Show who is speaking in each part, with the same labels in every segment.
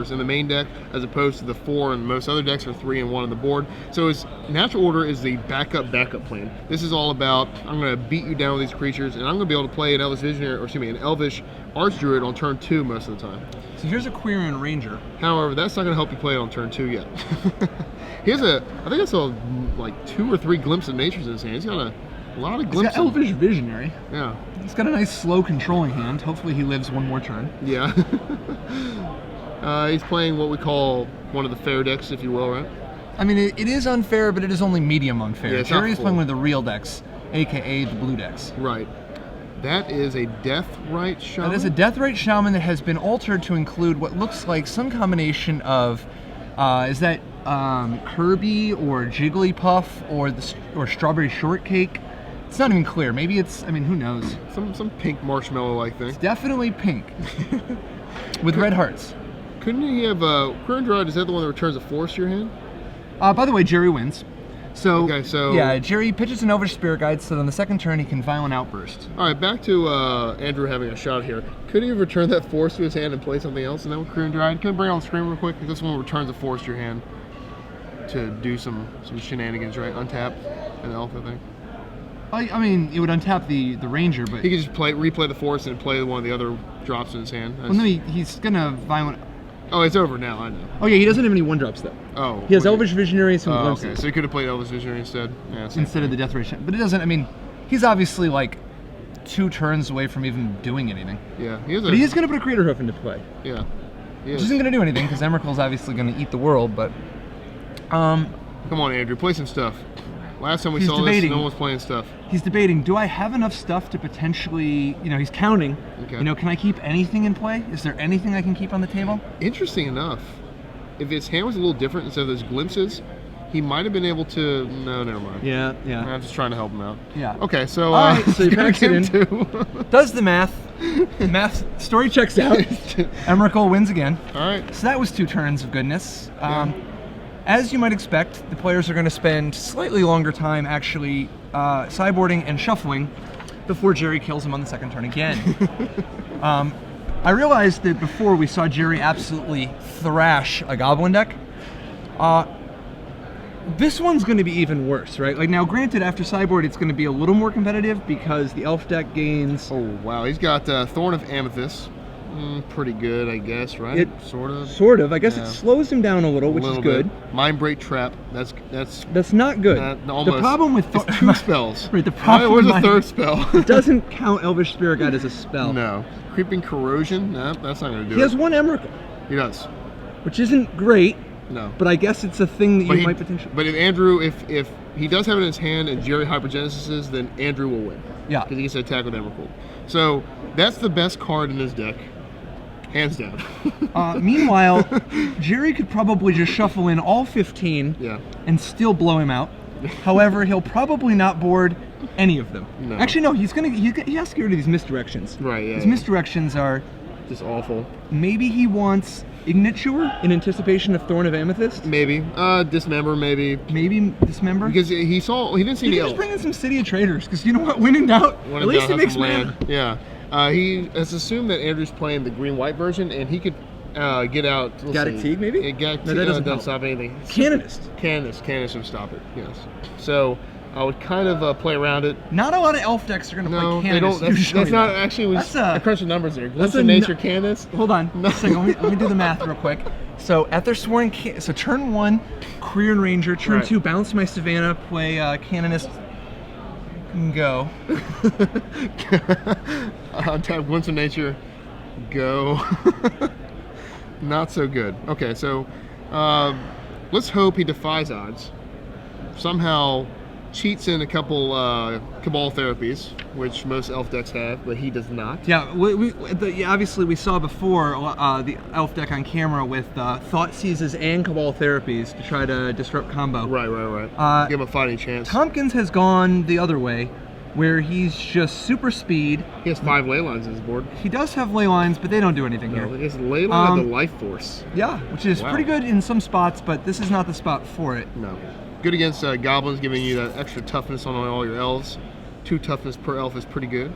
Speaker 1: surface in the main deck, as opposed to the 4 in most other decks, or 3 and 1 on the board. So his natural order is the backup plan. This is all about, I'm going to beat you down with these creatures, and I'm going to be able to play an Elvish Visionary, or excuse me, an Elvish Archdruid on turn 2 most of the time.
Speaker 2: So here's a Quirion Ranger.
Speaker 1: However, that's not going to help you play it on turn 2 yet. He has I think I saw like 2 or 3 Glimpse of Natures in his hand. He's got a lot of glimpses.
Speaker 2: He's got Elvish Visionary.
Speaker 1: Yeah.
Speaker 2: He's got a nice slow controlling hand. Hopefully he lives one more turn.
Speaker 1: Yeah. He's playing what we call one of the fair decks, if you will, right?
Speaker 2: I mean, it is unfair, but it is only medium unfair.
Speaker 1: Yeah,
Speaker 2: Gerry's playing one of the real decks, a.k.a. the blue decks.
Speaker 1: Right. That is a Deathrite Shaman?
Speaker 2: That is a Deathrite Shaman that has been altered to include what looks like some combination of, is that Herbie or Jigglypuff or Strawberry Shortcake? It's not even clear. Maybe it's, I mean, who knows?
Speaker 1: Some pink marshmallow-like thing.
Speaker 2: It's definitely pink. With red hearts.
Speaker 1: Couldn't he have Quirion Druid? Is that the one that returns a force to your hand?
Speaker 2: By the way, Gerry wins. So,
Speaker 1: okay, so
Speaker 2: yeah, Gerry pitches an Elvish Spirit Guide, so on the second turn he can Violent Outburst.
Speaker 1: All right, back to Andrew having a shot here. Could he have returned that force to his hand and play something else? And then with Quirion Druid, can I bring it on the screen real quick? This one returns a force to your hand to do some shenanigans, right? Untap an elf, I think.
Speaker 2: I mean, it would untap the Ranger, but
Speaker 1: he could just replay the force and play one of the other drops in his hand.
Speaker 2: Well, no, he's gonna Violent.
Speaker 1: Oh, it's over now. I know.
Speaker 2: Oh yeah, he doesn't have any 1-drops though.
Speaker 1: Oh.
Speaker 2: He has Elvish Visionary and some Glimpses.
Speaker 1: Okay, so he could have played Elvish Visionary instead. Yeah,
Speaker 2: instead of the Deathrite Shaman. But it doesn't. I mean, he's obviously like 2 turns away from even doing anything.
Speaker 1: Yeah,
Speaker 2: but he is gonna put a Creator Hoof into play.
Speaker 1: Yeah.
Speaker 2: Which isn't gonna do anything because Emrakul's obviously gonna eat the world. But
Speaker 1: come on, Andrew, play some stuff. Last time we saw this, no one was playing stuff.
Speaker 2: He's debating, do I have enough stuff to potentially, he's counting.
Speaker 1: Okay.
Speaker 2: Can I keep anything in play? Is there anything I can keep on the table?
Speaker 1: Interesting enough, if his hand was a little different instead of those glimpses, he might have been able to, no, never mind.
Speaker 2: Yeah.
Speaker 1: I'm just trying to help him out.
Speaker 2: Yeah.
Speaker 1: Okay, so,
Speaker 2: all right, so he packs it in, does the math, story checks out, Emrakul wins again.
Speaker 1: All right.
Speaker 2: So that was 2 turns of goodness. As you might expect, the players are going to spend slightly longer time actually sideboarding and shuffling before Gerry kills him on the second turn again. I realized that before we saw Gerry absolutely thrash a Goblin deck. This one's going to be even worse, right? Like now, granted, after sideboard, it's going to be a little more competitive because the Elf deck gains...
Speaker 1: Oh, wow. He's got Thorn of Amethyst. Pretty good, I guess, right?
Speaker 2: Sort of. I guess it slows him down a little, which is good.
Speaker 1: Mindbreak Trap. That's
Speaker 2: not good.
Speaker 1: Almost.
Speaker 2: The problem with
Speaker 1: 2 spells.
Speaker 2: Right. The problem
Speaker 1: with the third spell.
Speaker 2: It doesn't count Elvish Spirit Guide as a spell.
Speaker 1: No. Creeping Corrosion. No, that's not going to do it.
Speaker 2: He has 1 Emrakul.
Speaker 1: He does.
Speaker 2: Which isn't great.
Speaker 1: No.
Speaker 2: But I guess it's a thing that you might potentially.
Speaker 1: But if Andrew, if he does have it in his hand and Gerry Hypergenesis, then Andrew will win.
Speaker 2: Yeah.
Speaker 1: Because he gets to attack with Emrakul. So that's the best card in his deck. Hands down.
Speaker 2: Meanwhile, Gerry could probably just shuffle in all 15 and still blow him out. However, he'll probably not board any of them.
Speaker 1: No.
Speaker 2: Actually, no, he has to get rid of these misdirections.
Speaker 1: Right, yeah.
Speaker 2: These misdirections are...
Speaker 1: just awful.
Speaker 2: Maybe he wants Ignituer in anticipation of Thorn of Amethyst?
Speaker 1: Maybe. Dismember, maybe.
Speaker 2: Maybe Dismember?
Speaker 1: Because he didn't see the elf.
Speaker 2: Just bring in some City of Traders, because you know what? When in doubt, at least he makes land.
Speaker 1: Yeah. He has assumed that Andrew's playing the green-white version, and he could get out.
Speaker 2: Gaddock maybe?
Speaker 1: Gaddock
Speaker 2: that doesn't
Speaker 1: stop anything.
Speaker 2: Canonist
Speaker 1: would stop it, yes. So I would kind of play around it.
Speaker 2: Not a lot of elf decks are going to play Canonist.
Speaker 1: That's not actually. I crunched the numbers there. Glimpse of Nature Canonist.
Speaker 2: Hold on. A second, let me do the math real quick. So at their sworn, so turn 1, Quirion Ranger. Turn 2, bounce my Savannah. Play Canonist. Go.
Speaker 1: Untap Glimpse of Nature. Go. Not so good. Okay, so let's hope he defies odds. Somehow cheats in a couple Cabal therapies, which most elf decks have, but he does not.
Speaker 2: Yeah, obviously we saw before the elf deck on camera with Thought Seizes and Cabal therapies to try to disrupt combo.
Speaker 1: Right. Give him a fighting chance.
Speaker 2: Tompkins has gone the other way, where he's just super speed.
Speaker 1: He has 5 ley lines on his board.
Speaker 2: He does have ley lines, but they don't do anything here.
Speaker 1: He has ley line of the life force.
Speaker 2: Yeah, which is pretty good in some spots, but this is not the spot for it.
Speaker 1: No. Good against goblins, giving you that extra toughness on all your elves. 2 toughness per elf is pretty good.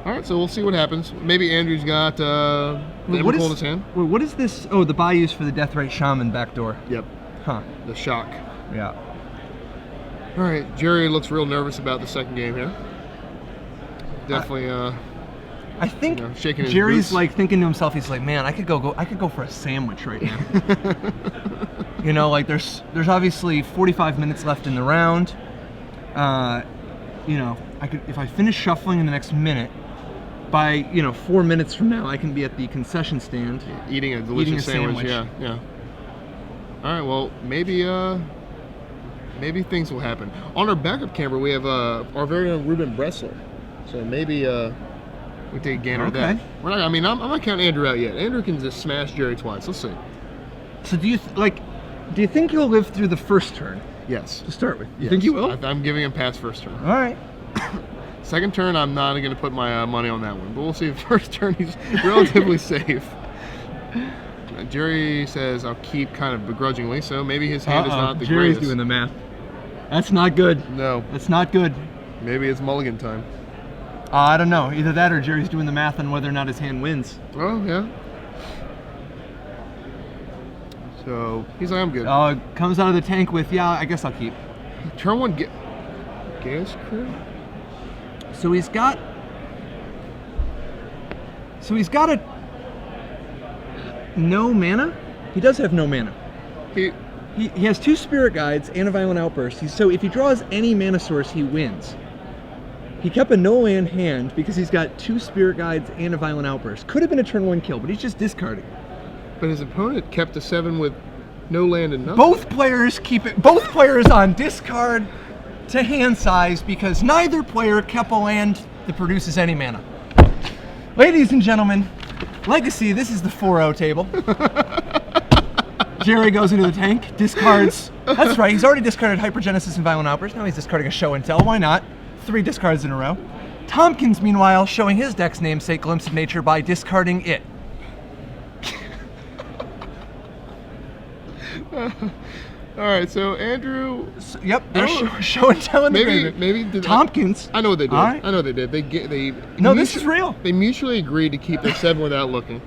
Speaker 1: All right, so we'll see what happens. Maybe Andrew's got the Emrakul in his hand.
Speaker 2: Wait, what is this? Oh, the Bayous for the Deathrite Shaman backdoor.
Speaker 1: Yep.
Speaker 2: Huh.
Speaker 1: The shock.
Speaker 2: Yeah.
Speaker 1: All right, Gerry looks real nervous about the second game here. Definitely.
Speaker 2: I think
Speaker 1: shaking his
Speaker 2: Jerry's
Speaker 1: boots.
Speaker 2: like thinking to himself, he's like, man, I could go for a sandwich right now. Like there's obviously 45 minutes left in the round. I could, if I finish shuffling in the next minute, by 4 minutes from now, I can be at the concession stand
Speaker 1: eating a delicious sandwich. Yeah. All right, well, maybe things will happen. On our backup camera, we have our very own Ruben Bressler. So maybe we take a gander at that. I'm not counting Andrew out yet. Andrew can just smash Gerry twice. Let's see.
Speaker 2: So do you think he'll live through the first turn?
Speaker 1: Yes.
Speaker 2: To start with, you
Speaker 1: Yes.
Speaker 2: think he will?
Speaker 1: I'm giving him pass first turn.
Speaker 2: All right.
Speaker 1: Second turn, I'm not going to put my money on that one, but we'll see. First turn, he's relatively safe. Gerry says I'll keep kind of begrudgingly, so maybe his hand is not the
Speaker 2: Jerry's
Speaker 1: greatest.
Speaker 2: doing the math. That's not good.
Speaker 1: No.
Speaker 2: That's not good.
Speaker 1: Maybe it's mulligan time.
Speaker 2: I don't know. Either that or Jerry's doing the math on whether or not his hand wins.
Speaker 1: Oh, yeah. So he's like, I'm good.
Speaker 2: Comes out of the tank with, yeah, I guess I'll keep.
Speaker 1: Turn one, gas crew?
Speaker 2: So he's got a no mana. He does have no mana. He has 2 Spirit Guides and a Violent Outburst. So if he draws any mana source, he wins. He kept a no land hand because he's got 2 Spirit Guides and a Violent Outburst. Could have been a turn 1 kill, but he's just discarding.
Speaker 1: But his opponent kept a 7 with no land and nothing.
Speaker 2: Both players keep it. Both players on discard to hand size because neither player kept a land that produces any mana. Ladies and gentlemen, Legacy, this is the 4-0 table. Gerry goes into the tank, discards. That's right, he's already discarded Hypergenesis and Violent Outburst. Now he's discarding a Show and Tell. Why not? 3 discards in a row. Tompkins, meanwhile, showing his deck's namesake Glimpse of Nature by discarding it.
Speaker 1: All right, so Andrew.
Speaker 2: Yep, there's show and tell in the graveyard.
Speaker 1: Maybe
Speaker 2: Tompkins.
Speaker 1: I know what they did.
Speaker 2: All right.
Speaker 1: I know what they did. They
Speaker 2: No, this is real.
Speaker 1: They mutually agreed to keep their 7 without looking.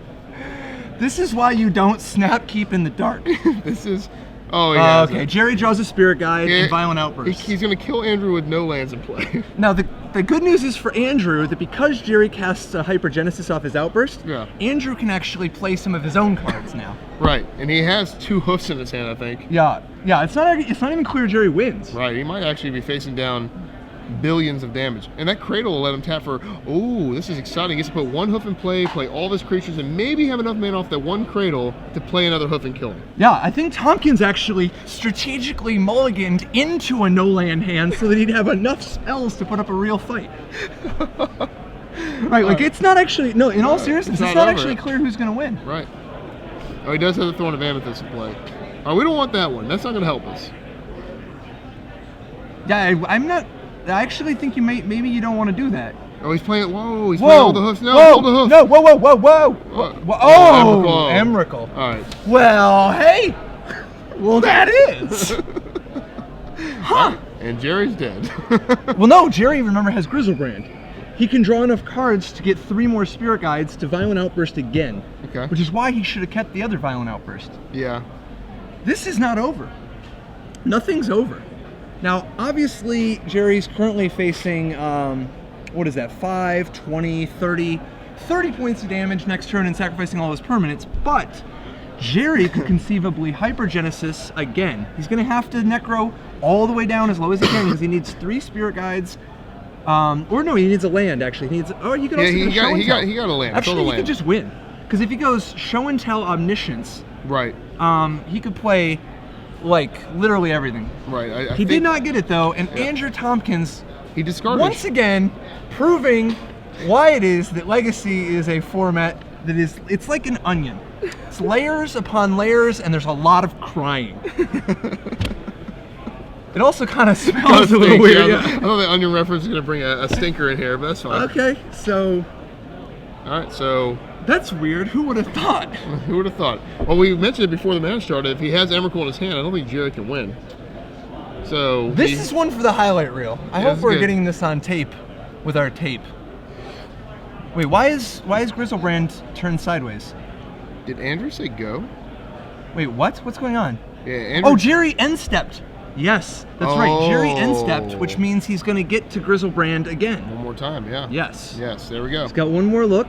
Speaker 2: This is why you don't snap keep in the dark.
Speaker 1: This is. Oh yeah.
Speaker 2: Okay, Gerry draws a Spirit Guide and Violent Outburst.
Speaker 1: He's gonna kill Andrew with no lands in play.
Speaker 2: Now the good news is for Andrew that because Gerry casts a Hypergenesis off his Outburst, Andrew can actually play some of his own cards now.
Speaker 1: Right, and he has 2 hoofs in his hand, I think.
Speaker 2: Yeah. It's not even clear Gerry wins.
Speaker 1: Right, he might actually be facing down billions of damage, and that Cradle will let him tap for. Oh, this is exciting. He gets to put 1 hoof in play all of his creatures, and maybe have enough mana off that 1 Cradle to play another hoof and kill him.
Speaker 2: Yeah, I think Tompkins actually strategically mulliganed into a no-land hand so that he'd have enough spells to put up a real fight. Right, like it's not actually, no, in all seriousness, it's not actually clear who's going to win.
Speaker 1: Right. Oh, he does have the Thorn of Amethyst in play. Oh, we don't want that one. That's not going to help us.
Speaker 2: Yeah, I actually think maybe you don't want to do that.
Speaker 1: Oh, he's playing. Whoa, he's playing all the hoofs. No, all the hoofs.
Speaker 2: No, whoa. Oh, Emrakul.
Speaker 1: All right.
Speaker 2: Well, hey. Well, that is. Huh.
Speaker 1: And Gerry's dead.
Speaker 2: Well, no, Gerry, remember, has Grizzlebrand. He can draw enough cards to get 3 more Spirit Guides to Violent Outburst again.
Speaker 1: Okay.
Speaker 2: Which is why he should have kept the other Violent Outburst.
Speaker 1: Yeah.
Speaker 2: This is not over. Nothing's over. Now, obviously, Gerry's currently facing, what is that, 5, 20, 30 points of damage next turn and sacrificing all his permanents, but Gerry could conceivably Hypergenesis again. He's going to have to Necro all the way down as low as he can because he needs 3 Spirit Guides. Or no, he needs a land, actually. He needs, you can also
Speaker 1: he got a land.
Speaker 2: Actually, he could just win. Because if he goes Show and Tell Omniscience,
Speaker 1: right,
Speaker 2: he could play like literally everything.
Speaker 1: Right.
Speaker 2: He did not get it though, and Andrew Tompkins,
Speaker 1: he discarded
Speaker 2: once again proving why it is that Legacy is a format that it's like an onion. It's layers upon layers, and there's a lot of crying. It also kind of smells a little weird.
Speaker 1: I thought the onion reference was going to bring a stinker in here, but that's fine.
Speaker 2: Okay, so.
Speaker 1: All right, so.
Speaker 2: That's weird. Who would have thought?
Speaker 1: Who would have thought? Well, we mentioned it before the match started. If he has Emrakul in his hand, I don't think Gerry can win. So
Speaker 2: this is one for the highlight reel. I hope we're getting this on tape with our tape. Wait, why is Grizzlebrand turned sideways?
Speaker 1: Did Andrew say go?
Speaker 2: Wait, what? What's going on?
Speaker 1: Yeah, Andrew.
Speaker 2: Oh, Gerry end-stepped. Yes, that's right. Gerry end-stepped,
Speaker 1: Oh.
Speaker 2: which means he's going to get to Grizzlebrand again.
Speaker 1: One more time, yeah.
Speaker 2: Yes.
Speaker 1: Yes, there we go.
Speaker 2: He's got one more look,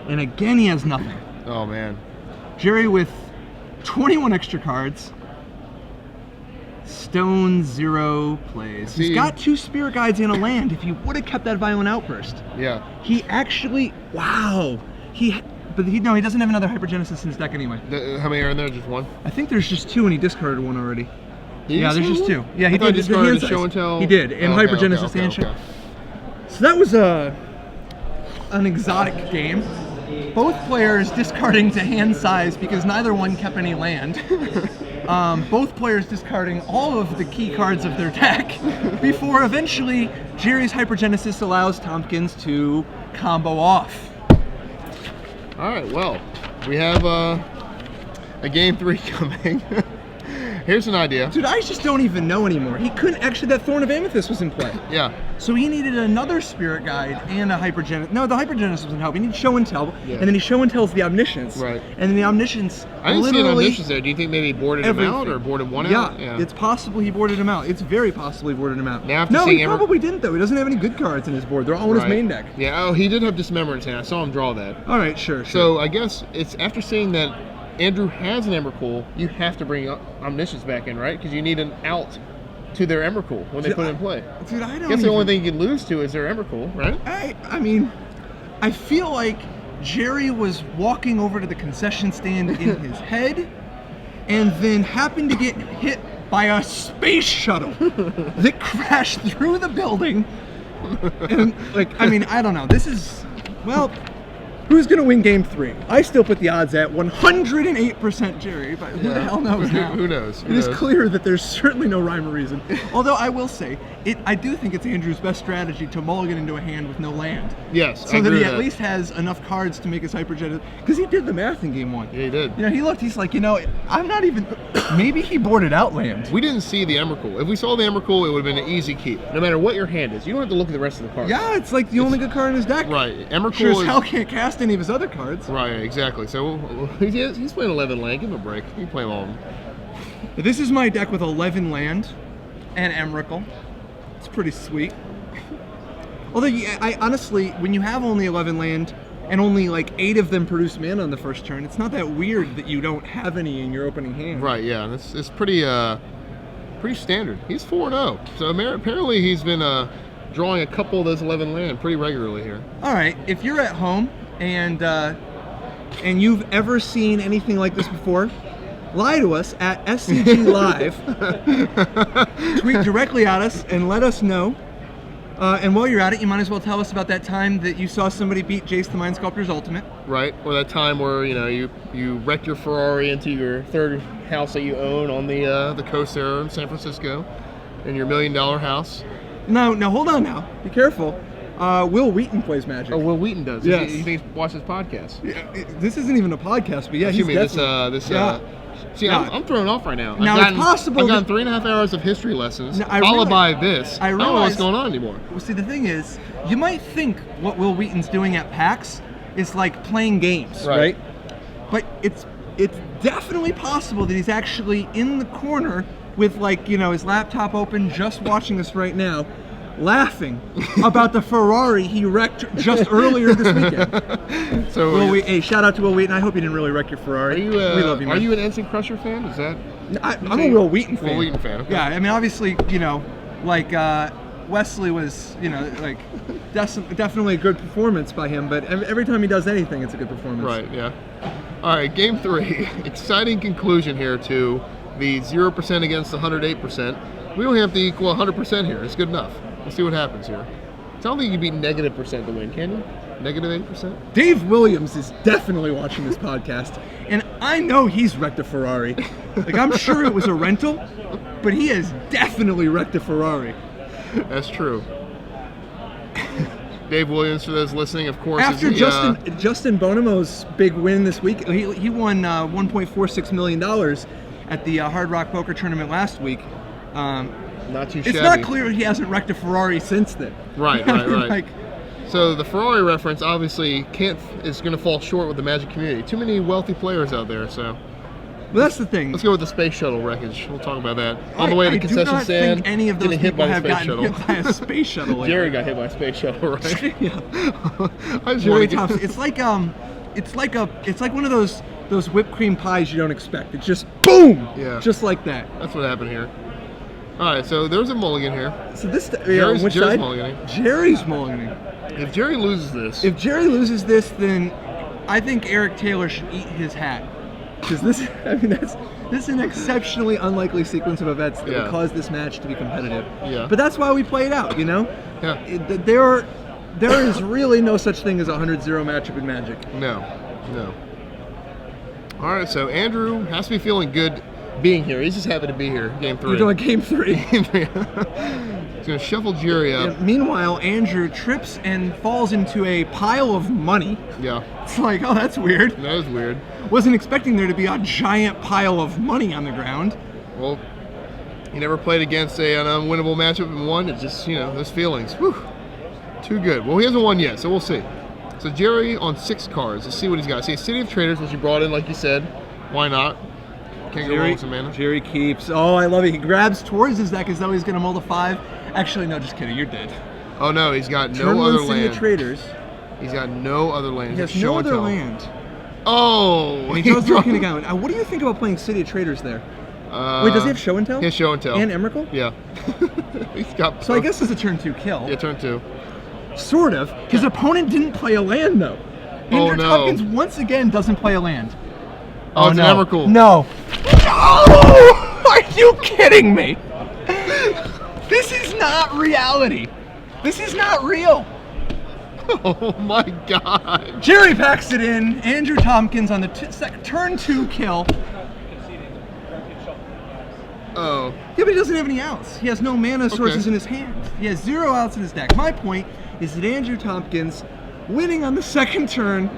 Speaker 2: and again he has nothing.
Speaker 1: Oh, man.
Speaker 2: Gerry with 21 extra cards. Stone 0 plays.
Speaker 1: See?
Speaker 2: He's got 2 Spirit Guides and a land. If he would have kept that Violent Outburst,
Speaker 1: Yeah.
Speaker 2: he actually, wow. No, he doesn't have another Hypergenesis in his deck anyway.
Speaker 1: How many are in there? Just one?
Speaker 2: I think there's just 2 and he discarded one already.
Speaker 1: Did he
Speaker 2: Yeah, there's just
Speaker 1: discard
Speaker 2: 2. Yeah, he
Speaker 1: I thought
Speaker 2: did.
Speaker 1: he
Speaker 2: The
Speaker 1: discarded
Speaker 2: hand
Speaker 1: the
Speaker 2: size.
Speaker 1: show and tell.
Speaker 2: He did, and
Speaker 1: Okay,
Speaker 2: Hypergenesis
Speaker 1: okay,
Speaker 2: and show.
Speaker 1: okay.
Speaker 2: So that was an exotic game. Both players discarding to hand size because neither one kept any land. Both players discarding all of the key cards of their deck before eventually Gerry's Hypergenesis allows Tompkins to combo off.
Speaker 1: All right, well, we have a game 3 coming. Here's an idea.
Speaker 2: Dude, I just don't even know anymore. He couldn't actually, that Thorn of Amethyst was in play.
Speaker 1: Yeah.
Speaker 2: So he needed another Spirit Guide and a Hypergenesis. No, the Hypergenesis wasn't helping. He needed Show and Tell,
Speaker 1: Yeah.
Speaker 2: and then he Show and Tells the Omniscience.
Speaker 1: Right.
Speaker 2: And then the Omniscience
Speaker 1: I didn't see an
Speaker 2: literally
Speaker 1: Omniscience there. Do you think maybe he boarded him out or boarded one out?
Speaker 2: Yeah, it's possible he boarded him out. It's very possible he boarded him out.
Speaker 1: Now after
Speaker 2: no,
Speaker 1: seeing
Speaker 2: he probably didn't though. He doesn't have any good cards in his board. They're all in his
Speaker 1: Right.
Speaker 2: main deck.
Speaker 1: Yeah, oh, he did have Dismemberance hand. I saw him draw that.
Speaker 2: All right, sure.
Speaker 1: So I guess it's after seeing that Andrew has an Emrakul, you have to bring Omniscience back in, right? Because you need an out to their Emrakul when they put it in play.
Speaker 2: Dude, I don't.
Speaker 1: I guess the only thing you can lose to is their Emrakul, right?
Speaker 2: I mean, I feel like Gerry was walking over to the concession stand in his head, and then happened to get hit by a space shuttle that crashed through the building. And I mean, I don't know. This is, well, who's gonna win game 3? I still put the odds at 108% Gerry, but who the hell knows now?
Speaker 1: Who knows?
Speaker 2: It is clear that there's certainly no rhyme or reason. Although I will say, I do think it's Andrew's best strategy to mulligan into a hand with no land.
Speaker 1: Yes,
Speaker 2: So
Speaker 1: I
Speaker 2: that
Speaker 1: agree
Speaker 2: he
Speaker 1: with
Speaker 2: at least has enough cards to make his Hypergenesis. Because he did the math in game 1.
Speaker 1: Yeah, he did.
Speaker 2: You know, he looked, he's like, I'm not even, maybe he boarded out land.
Speaker 1: We didn't see the Emrakul. If we saw the Emrakul, it would have been an easy keep. No matter what your hand is, you don't have to look at the rest of the cards.
Speaker 2: Yeah, it's like the only good card in his deck.
Speaker 1: Right. Emrakul
Speaker 2: Sure as
Speaker 1: is...
Speaker 2: hell can't cast any of his other cards.
Speaker 1: Right, exactly. So he's playing 11 land. Give him a break. He can play them all.
Speaker 2: This is my deck with 11 land and Emrakul. It's pretty sweet. Although, I honestly, when you have only 11 land and only like 8 of them produce mana on the first turn, it's not that weird that you don't have any in your opening hand.
Speaker 1: Right, yeah. It's pretty standard. He's 4-0. So apparently he's been drawing a couple of those 11 land pretty regularly here.
Speaker 2: All right, if you're at home and you've ever seen anything like this before, lie to us at SCG Live. Tweet directly at us and let us know. And while you're at it, you might as well tell us about that time that you saw somebody beat Jace the Mind Sculptor's Ultimate.
Speaker 1: Right, or that time where you wrecked your Ferrari into your third house that you own on the coast there in San Francisco, in your $1 million house.
Speaker 2: No, hold on now. Be careful. Will Wheaton plays Magic.
Speaker 1: Oh, Will Wheaton does.
Speaker 2: Yes.
Speaker 1: He thinks watches podcasts.
Speaker 2: Yeah, this isn't even a podcast, but yeah, he's definitely...
Speaker 1: See,
Speaker 2: Yeah.
Speaker 1: I'm thrown off right now.
Speaker 2: Now, it's possible
Speaker 1: I've gotten
Speaker 2: that-
Speaker 1: 3.5 hours of history lessons,
Speaker 2: Now, I
Speaker 1: followed by
Speaker 2: realize-
Speaker 1: this.
Speaker 2: I
Speaker 1: I don't know what's
Speaker 2: realize-
Speaker 1: going on anymore.
Speaker 2: Well, see, the thing is, you might think what Will Wheaton's doing at PAX is like playing games, right? But it's definitely possible that he's actually in the corner with his laptop open, just watching us right now, laughing about the Ferrari he wrecked just earlier this weekend.
Speaker 1: So,
Speaker 2: Hey, shout out to Will Wheaton. I hope you didn't really wreck your Ferrari.
Speaker 1: we love
Speaker 2: you,
Speaker 1: are
Speaker 2: man.
Speaker 1: you an Instant Crusher fan? Is that?
Speaker 2: I'm a Will Wheaton fan.
Speaker 1: Will Wheaton fan. Okay.
Speaker 2: Yeah, I mean, obviously, Wesley was, definitely a good performance by him, but every time he does anything, it's a good performance.
Speaker 1: Right, yeah. All right, game 3. Exciting conclusion here to the 0% against the 108%. We only have to equal 100% here. It's good enough. We'll see what happens here. I don't think you can beat -% to win, can you? -8%?
Speaker 2: Dave Williams is definitely watching this podcast, and I know he's wrecked a Ferrari. I'm sure it was a rental, but he has definitely wrecked a Ferrari.
Speaker 1: That's true. Dave Williams, for those listening, of course.
Speaker 2: After
Speaker 1: is the,
Speaker 2: Justin Bonomo's big win this week, he won $1.46 million at the Hard Rock Poker Tournament last week.
Speaker 1: not too
Speaker 2: It's
Speaker 1: shabby.
Speaker 2: not clear he hasn't wrecked a Ferrari since then.
Speaker 1: Right. So the Ferrari reference obviously is going to fall short with the Magic community. Too many wealthy players out there, so.
Speaker 2: Well, that's the thing.
Speaker 1: Let's go with the space shuttle wreckage. We'll talk about that. On the way to the concession stand,
Speaker 2: I do not think any of those
Speaker 1: getting hit
Speaker 2: people
Speaker 1: by
Speaker 2: have
Speaker 1: the space
Speaker 2: gotten
Speaker 1: shuttle.
Speaker 2: hit by a space shuttle.
Speaker 1: Gerry got hit by a space shuttle, right?
Speaker 2: Yeah. Gerry Thompson. It's like one of those whipped cream pies you don't expect. It's just boom.
Speaker 1: Yeah.
Speaker 2: Just like that.
Speaker 1: That's what happened here. All right, so there's a mulligan here.
Speaker 2: So this
Speaker 1: Gerry's
Speaker 2: which side?
Speaker 1: mulliganing.
Speaker 2: Jerry's mulliganing.
Speaker 1: If Gerry loses this,
Speaker 2: then I think Eric Taylor should eat his hat. Because this is an exceptionally unlikely sequence of events that would cause this match to be competitive.
Speaker 1: Yeah.
Speaker 2: But that's why we play it out, you know?
Speaker 1: Yeah.
Speaker 2: There is really no such thing as a 100-0 matchup in Magic.
Speaker 1: No. All right, so Andrew has to be feeling good being here. He's just happy to be here. Game 3.
Speaker 2: We're doing Game 3.
Speaker 1: He's going to shuffle Gerry up.
Speaker 2: Meanwhile, Andrew trips and falls into a pile of money.
Speaker 1: Yeah.
Speaker 2: It's like, oh, that's weird.
Speaker 1: That was weird.
Speaker 2: Wasn't expecting there to be a giant pile of money on the ground.
Speaker 1: Well, he never played against an unwinnable matchup and won. It's just, those feelings. Whew. Too good. Well, he hasn't won yet, so we'll see. So Gerry on 6 cards. Let's see what he's got. See, City of Traders, which you brought in, like you said. Why not? Can't go wrong with some mana.
Speaker 2: Gerry keeps. Oh, I love it. He grabs towards his deck as though he's going to mull the 5. Actually, no, just kidding. You're dead.
Speaker 1: Oh, no, he's got
Speaker 2: Turn
Speaker 1: no
Speaker 2: one
Speaker 1: other
Speaker 2: City
Speaker 1: land.
Speaker 2: of Traders.
Speaker 1: He's got no other land.
Speaker 2: He has no other land.
Speaker 1: Oh!
Speaker 2: And he draws the King of Gown. What do you think about playing City of Traders there? Wait, does he have Show and Tell?
Speaker 1: He has Show and Tell.
Speaker 2: And Emrakul?
Speaker 1: Yeah. He's got.
Speaker 2: So I guess it's a turn 2 kill.
Speaker 1: Yeah, turn 2.
Speaker 2: Sort of. His opponent didn't play a land, though. Andrew Tompkins once again doesn't play a land.
Speaker 1: Oh, it's
Speaker 2: no.
Speaker 1: an Emrakul.
Speaker 2: No. No! Are you kidding me? This is not reality. This is not real.
Speaker 1: Oh my God.
Speaker 2: Gerry packs it in. Andrew Tompkins on the turn 2 kill.
Speaker 1: Oh.
Speaker 2: Yeah, but he doesn't have any outs. He has no mana sources in his hand. He has 0 outs in his deck. My point is that Andrew Tompkins winning on the 2nd turn.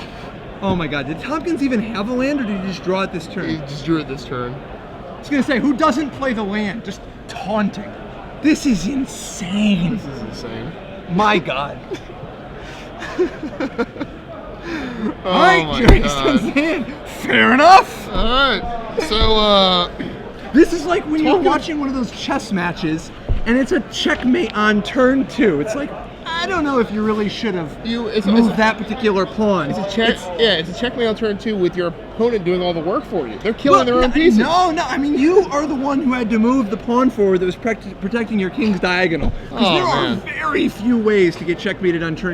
Speaker 2: Oh my God, did Tompkins even have a land or did he just draw it this turn?
Speaker 1: He just drew it this turn.
Speaker 2: I was gonna say, who doesn't play the land? Just taunting. This is insane.
Speaker 1: This is insane.
Speaker 2: My God.
Speaker 1: Oh
Speaker 2: All right, Gerry sends it in. Fair enough.
Speaker 1: All right. So,
Speaker 2: this is like when you're watching one of those chess matches and it's a checkmate on turn 2. It's like, I don't know if you really should have moved that particular pawn.
Speaker 1: It's a check. Yeah, it's a checkmate on turn 2 with your opponent doing all the work for you. They're killing their own pieces.
Speaker 2: No. I mean, you are the one who had to move the pawn forward that was protecting your king's diagonal. Because there are very few ways to get checkmated on turn 2.